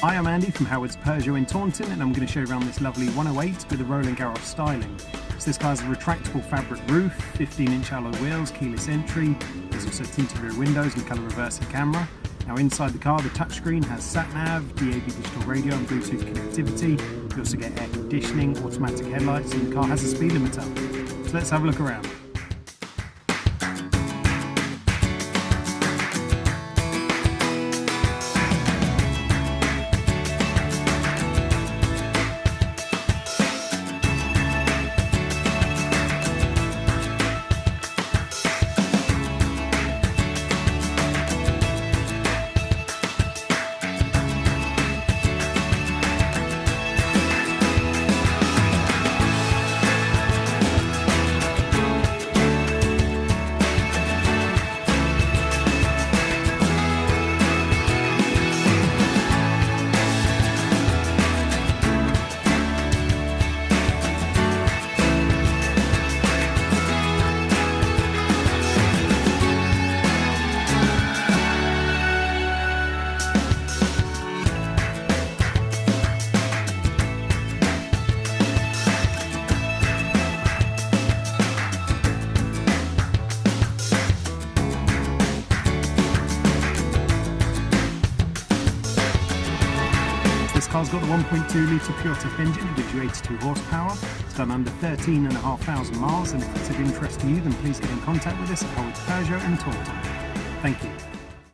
Hi, I'm Andy from Howard's Peugeot in Taunton, and I'm going to show you around this lovely 108 with a rolling garage styling. So this car has a retractable fabric roof, 15-inch alloy wheels, keyless entry. There's also tinted rear windows and colour reversing camera. Now inside the car, the touchscreen has sat-nav, DAB digital radio and Bluetooth connectivity. You also get air conditioning, automatic headlights, and the car has a speed limiter. So let's have a look around. This car's got the 1.2 litre pure tip engine. It gives you 82 horsepower. It's done under 13,500 miles, and if it's of interest to you, then please get in contact with us at Howard's Peugeot in Taunton. Thank you.